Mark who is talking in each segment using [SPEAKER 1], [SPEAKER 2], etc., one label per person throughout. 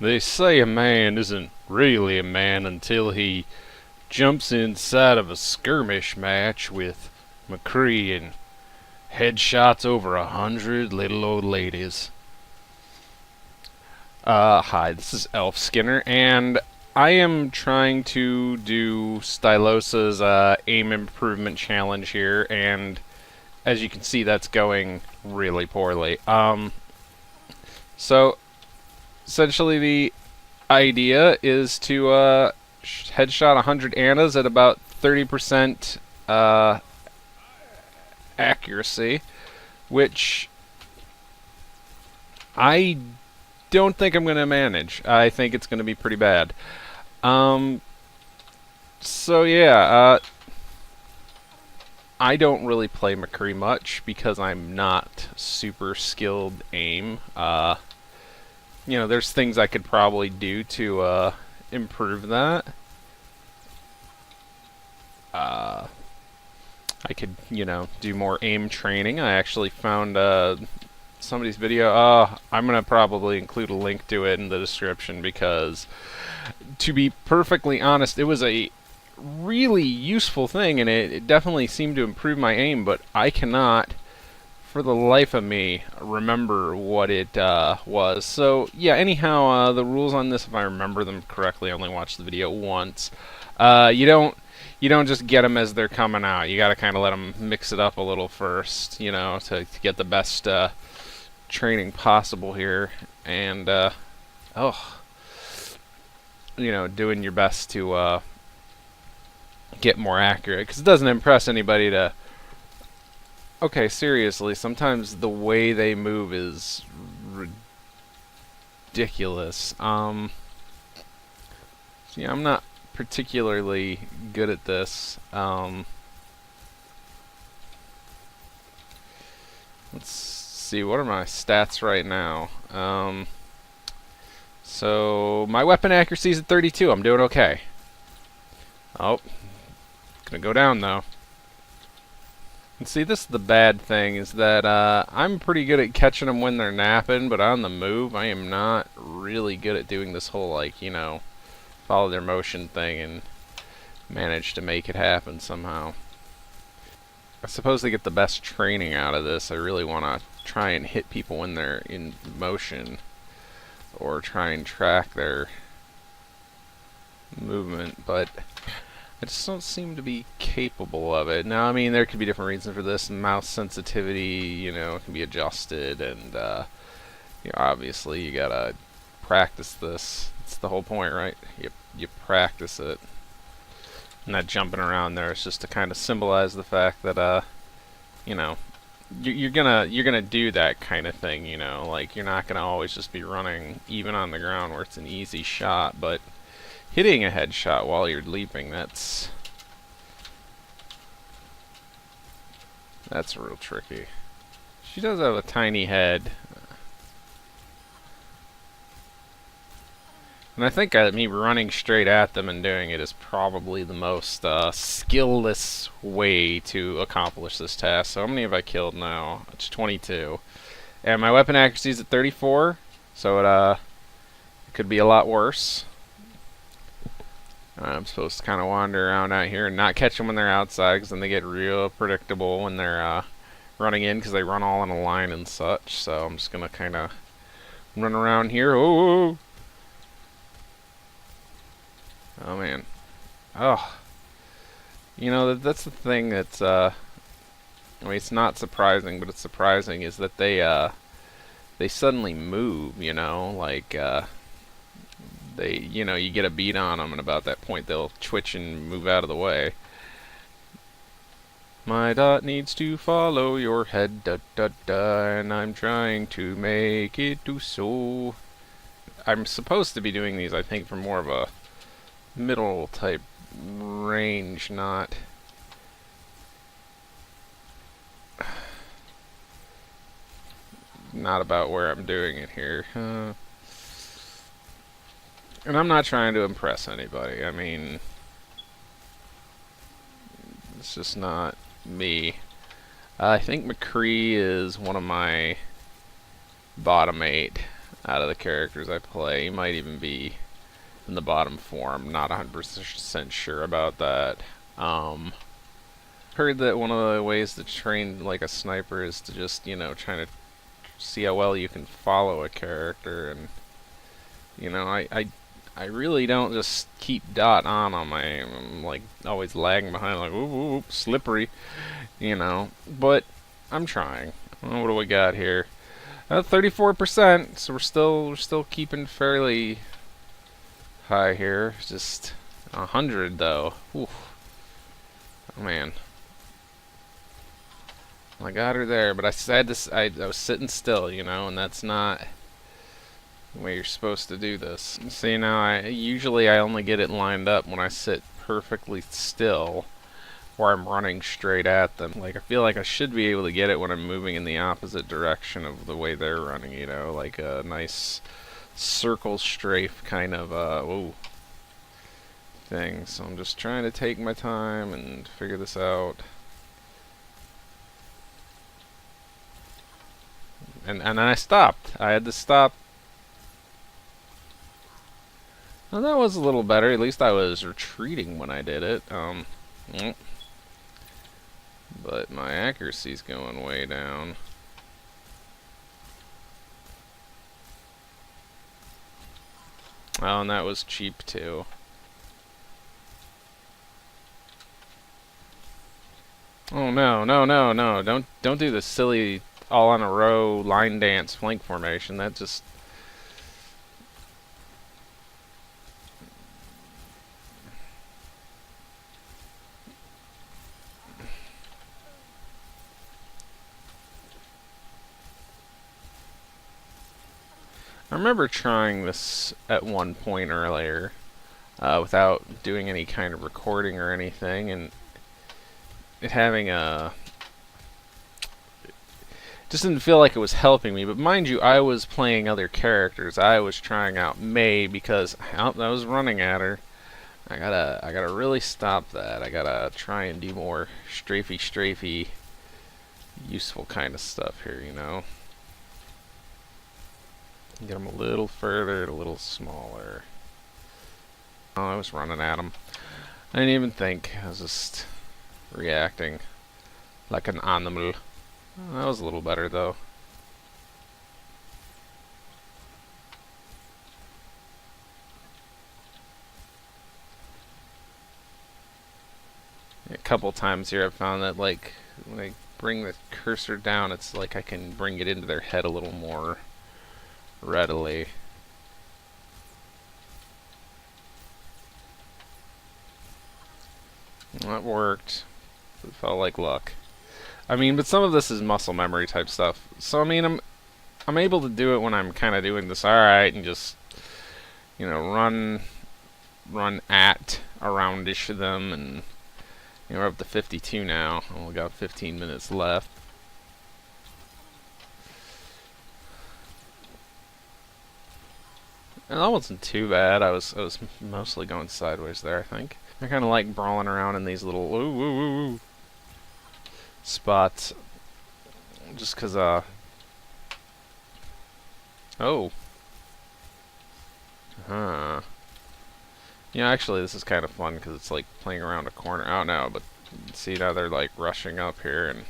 [SPEAKER 1] They say a man isn't really a man until he jumps inside of a skirmish match with McCree and headshots over 100 little old ladies. Hi, this is Elf Skinner, and I am trying to do Stylosa's aim improvement challenge here, and as you can see, that's going really poorly. So essentially the idea is to headshot 100 Annas at about 30% accuracy, which I don't think I'm going to manage. I think it's going to be pretty bad. Um, so yeah, I don't really play McCree much because I'm not super skilled aim. There's things I could probably do to improve that. I could, do more aim training. I actually found somebody's video. I'm going to probably include a link to it in the description because, to be perfectly honest, it was a really useful thing and it definitely seemed to improve my aim, but I cannot, for the life of me, remember what it was. So, yeah, anyhow, the rules on this, if I remember them correctly, I only watched the video once. You don't just get them as they're coming out. You got to kind of let them mix it up a little first, to get the best training possible here. And, doing your best to get more accurate. Because it doesn't impress anybody to... Okay, seriously, sometimes the way they move is ridiculous. Yeah, I'm not particularly good at this. Let's see, what are my stats right now? So my weapon accuracy is at 32. I'm doing okay. Oh, gonna go down though. And see, this is the bad thing, is that I'm pretty good at catching them when they're napping, but on the move, I am not really good at doing this whole, follow their motion thing and manage to make it happen somehow. I suppose to get the best training out of this, I really want to try and hit people when they're in motion, or try and track their movement, but I just don't seem to be capable of it. Now, I mean, there could be different reasons for this. Mouse sensitivity, can be adjusted, and obviously you gotta practice this. That's the whole point, right? You practice it. And that jumping around there is just to kind of symbolize the fact that you're gonna do that kind of thing. Like, you're not gonna always just be running even on the ground where it's an easy shot, but hitting a headshot while you're leaping, that's real tricky. She does have a tiny head. And I think me running straight at them and doing it is probably the most skill-less way to accomplish this task. So how many have I killed now? It's 22. And my weapon accuracy is at 34, so it could be a lot worse. I'm supposed to kind of wander around out here and not catch them when they're outside, because then they get real predictable when they're running in, because they run all in a line and such. So I'm just going to kind of run around here. Oh, oh man. Oh. That's the thing that's, I mean, it's not surprising, but it's surprising, is that they suddenly move, like, you get a beat on them, and about that point they'll twitch and move out of the way. My dot needs to follow your head, da da da, and I'm trying to make it do so. I'm supposed to be doing these, I think, for more of a middle type range, not about where I'm doing it here. And I'm not trying to impress anybody. I mean, it's just not me. I think McCree is one of my bottom 8. out of the characters I play. He might even be in the bottom four. I'm not 100% sure about that. Heard that one of the ways to train like a sniper is to just, trying to see how well you can follow a character, and I really don't just keep dot on my aim. I'm like always lagging behind, like ooh, slippery, But I'm trying. What do we got here? 34%. So we're still keeping fairly high here. Just 100 though. Oof. Oh man. I got her there, but I said this. I was sitting still, and that's not the way you're supposed to do this. See, now I only get it lined up when I sit perfectly still, or I'm running straight at them. Like, I feel like I should be able to get it when I'm moving in the opposite direction of the way they're running, like a nice circle strafe kind of thing. So I'm just trying to take my time and figure this out. And then I stopped. I had to stop. Well, that was a little better. At least I was retreating when I did it. But my accuracy's going way down. Oh, and that was cheap too. Oh no, no, no, no. Don't do the silly all on a row line dance flank formation. That just I remember trying this at one point earlier without doing any kind of recording or anything, and it having a just didn't feel like it was helping me. But mind you, I was playing other characters. I was trying out May because I was running at her. I gotta really stop that. I gotta try and do more strafey, useful kind of stuff here, Get them a little further, a little smaller. Oh, I was running at them. I didn't even think. I was just reacting like an animal. Oh, that was a little better, though. A couple times here I've found that, like, when I bring the cursor down, it's like I can bring it into their head a little more readily. That worked. It felt like luck. I mean, but some of this is muscle memory type stuff. So I mean, I'm able to do it when I'm kind of doing this alright and just run at aroundish them, and we're up to 52 now. Only got 15 minutes left. And that wasn't too bad. I was mostly going sideways there, I think. I kind of like brawling around in these little spots, just cause oh, actually this is kind of fun because it's like playing around a corner. Oh no, but see, now they're like rushing up here, and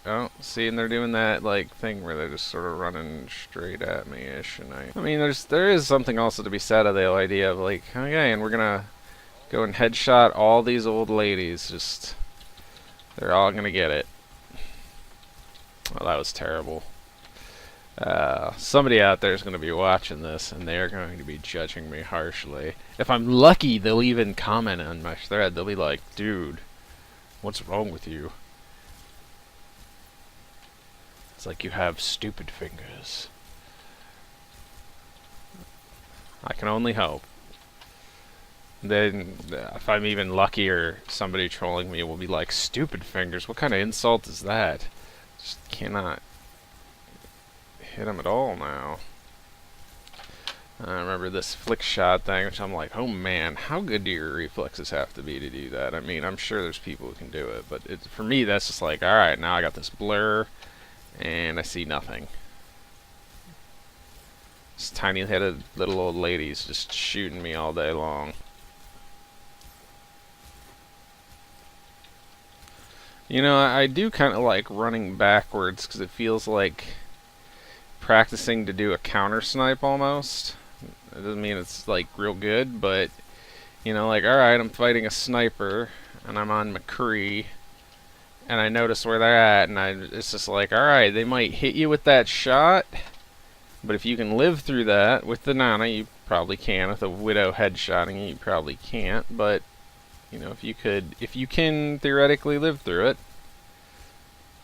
[SPEAKER 1] oh, see, and they're doing that like thing where they're just sort of running straight at me ish, and I mean, there is something also to be said of the idea of like, okay, and we're gonna go and headshot all these old ladies. Just they're all gonna get it. Well, that was terrible. Somebody out there is going to be watching this, and they're going to be judging me harshly. If I'm lucky, they'll even comment on my thread. They'll be like, dude, what's wrong with you? It's like you have stupid fingers. I can only hope. Then, if I'm even luckier, somebody trolling me will be like, stupid fingers? What kind of insult is that? Just cannot hit him at all now. I remember this flick shot thing, which I'm like, oh man, how good do your reflexes have to be to do that? I mean, I'm sure there's people who can do it, but for me, that's just like, alright, now I got this blur, and I see nothing. This tiny-headed little old lady's just shooting me all day long. You know, I do kind of like running backwards because it feels like practicing to do a counter snipe almost. It doesn't mean it's like real good, but you know, like alright, I'm fighting a sniper and I'm on McCree and I notice where they're at and it's just like, alright, they might hit you with that shot, but if you can live through that with the Nana, you probably can. With a Widow headshotting you, you probably can't, but you know, if you can theoretically live through it,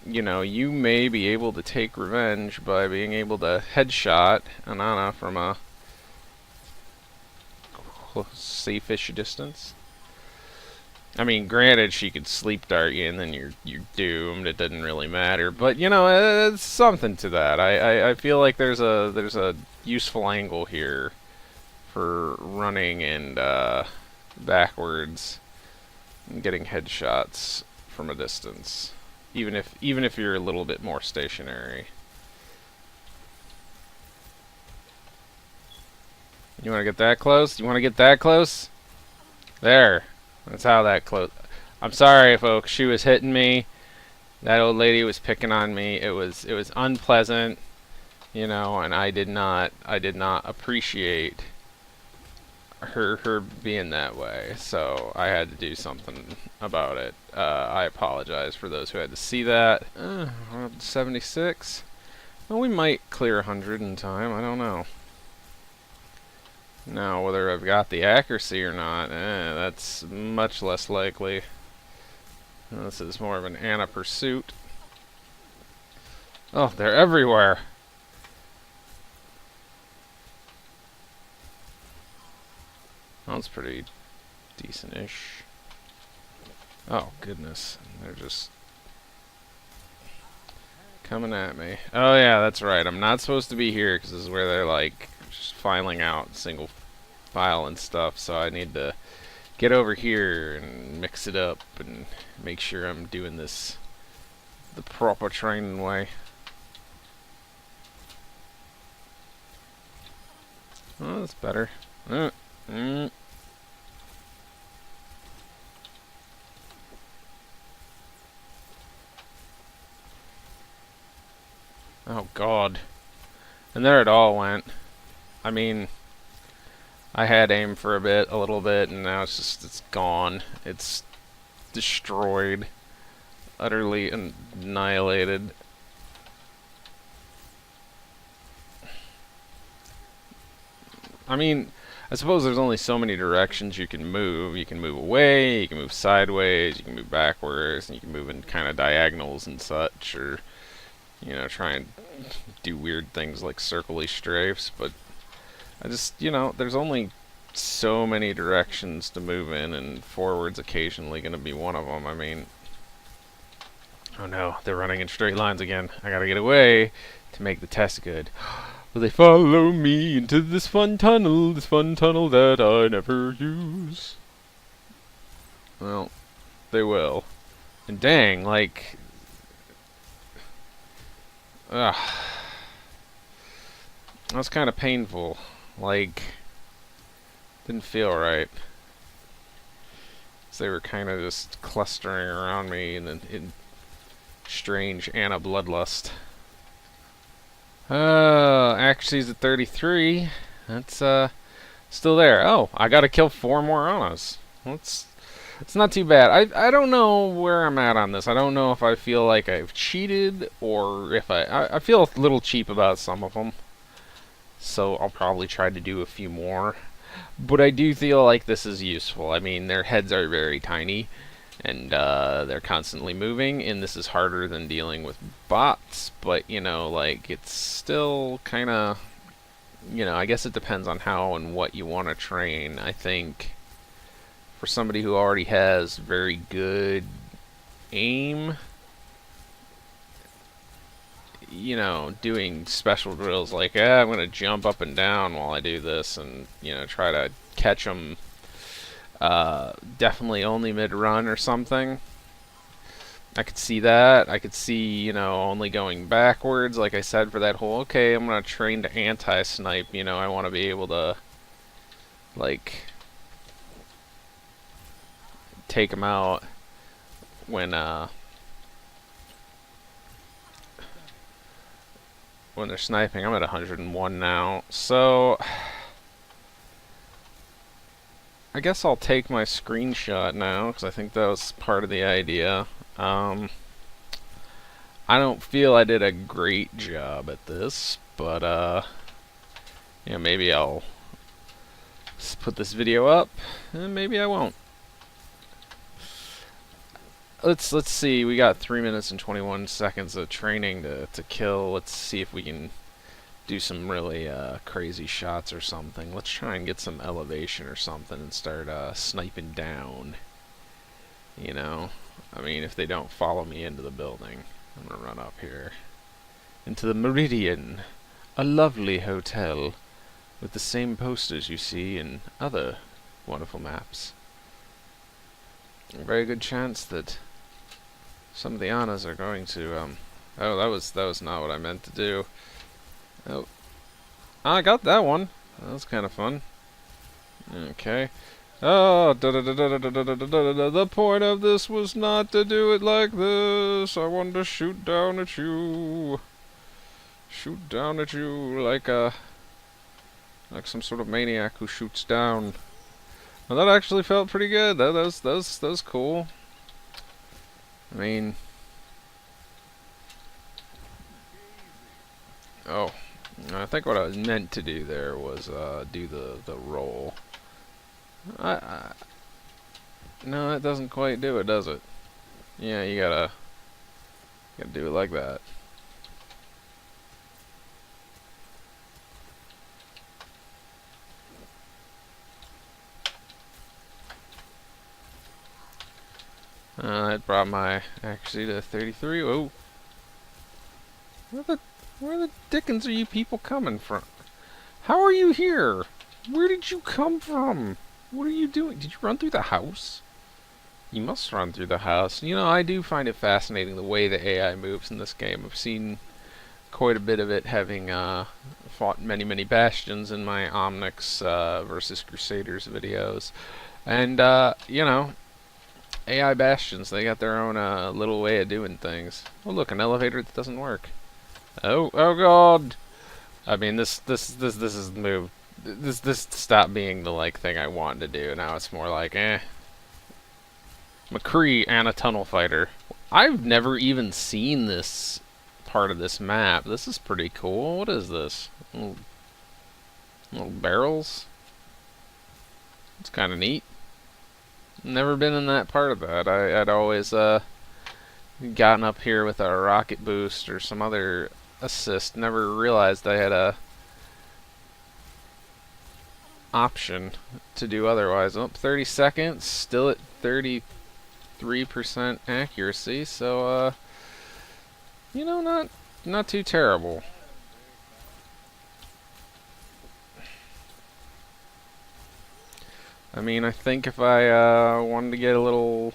[SPEAKER 1] you know, you may be able to take revenge by being able to headshot Anana from a safe-ish distance. I mean, granted, she could sleep dart you, and then you're doomed. It doesn't really matter, but you know, it's something to that. I feel like there's a useful angle here for running and backwards and getting headshots from a distance, even if you're a little bit more stationary. You want to get that close? You want to get that close? There. That's how that close. I'm sorry, folks. She was hitting me. That old lady was picking on me. It was unpleasant, you know, and I did not appreciate her being that way. So I had to do something about it. I apologize for those who had to see that. 76. Well, we might clear 100 in time. I don't know. Now, whether I've got the accuracy or not, that's much less likely. This is more of an Anna pursuit. Oh, they're everywhere. That's pretty decent-ish. Oh, goodness. They're just coming at me. Oh, yeah, that's right. I'm not supposed to be here because this is where they're, like, just filing out single file and stuff, so I need to get over here and mix it up and make sure I'm doing this the proper training way. Oh, that's better. Oh, God. And there it all went. I mean, I had aim for a little bit, and now it's gone. It's destroyed. Utterly annihilated. I mean, I suppose there's only so many directions you can move. You can move away, you can move sideways, you can move backwards, and you can move in kind of diagonals and such, or, you know, try and do weird things like circle-y strafes, but I just, you know, there's only so many directions to move in, and forward's occasionally going to be one of them. I mean, oh no, they're running in straight lines again. I gotta get away to make the test good. Will they follow me into this fun tunnel that I never use? Well, they will. And dang, like, ugh. That's kind of painful. Like, didn't feel right. So they were kind of just clustering around me in strange Anna bloodlust. Accuracy's at 33. That's still there. Oh, I gotta kill 4 more Annas. It's not too bad. I don't know where I'm at on this. I don't know if I feel like I've cheated or if I feel a little cheap about some of them. So I'll probably try to do a few more. But I do feel like this is useful. I mean, their heads are very tiny, and they're constantly moving, and this is harder than dealing with bots, but, you know, like, it's still kind of, you know, I guess it depends on how and what you want to train. I think for somebody who already has very good aim, you know, doing special drills like, I'm going to jump up and down while I do this and, you know, try to catch them definitely only mid-run or something. I could see that. I could see, only going backwards, like I said, for that whole, okay, I'm gonna train to anti-snipe, I want to be able to, like, take them out when they're sniping. I'm at 101 now, so I guess I'll take my screenshot now, because I think that was part of the idea. I don't feel I did a great job at this, but maybe I'll put this video up, and maybe I won't. Let's see. We got 3 minutes and 21 seconds of training to kill. Let's see if we can do some really crazy shots or something. Let's try and get some elevation or something and start sniping down. I mean, if they don't follow me into the building, I'm gonna run up here into the Meridian, a lovely hotel with the same posters you see in other wonderful maps. A very good chance that some of the honors are going to oh, that was not what I meant to do. Oh, I got that one. That was kind of fun. Okay. Oh, the point of this was not to do it like this. I wanted to shoot down at you. Shoot down at you like some sort of maniac who shoots down. Well, that actually felt pretty good. That was cool. I mean, oh, I think what I was meant to do there was do the roll. No, it doesn't quite do it, does it? Yeah, you gotta do it like that. It brought my accuracy to 33. Oh, where the dickens are you people coming from? How are you here? Where did you come from? What are you doing? Did you run through the house? You must run through the house. I do find it fascinating the way the AI moves in this game. I've seen quite a bit of it, having fought many bastions in my Omnix versus Crusaders videos. And, AI bastions, they got their own little way of doing things. Oh look, an elevator that doesn't work. Oh god! I mean, this is moved. This stopped being the thing I wanted to do. Now it's more like, McCree and a tunnel fighter. I've never even seen this part of this map. This is pretty cool. What is this? Little barrels? It's kind of neat. Never been in that part of that. I'd always gotten up here with a rocket boost or some other assist. Never realized I had a option to do otherwise. Oh, 30 seconds, still at 33% accuracy, so not too terrible. I mean, I think if I wanted to get a little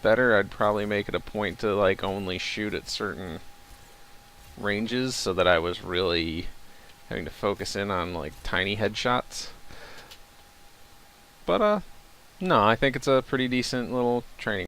[SPEAKER 1] better, I'd probably make it a point to only shoot at certain ranges, so that I was really having to focus in on tiny headshots. But no, I think it's a pretty decent little training.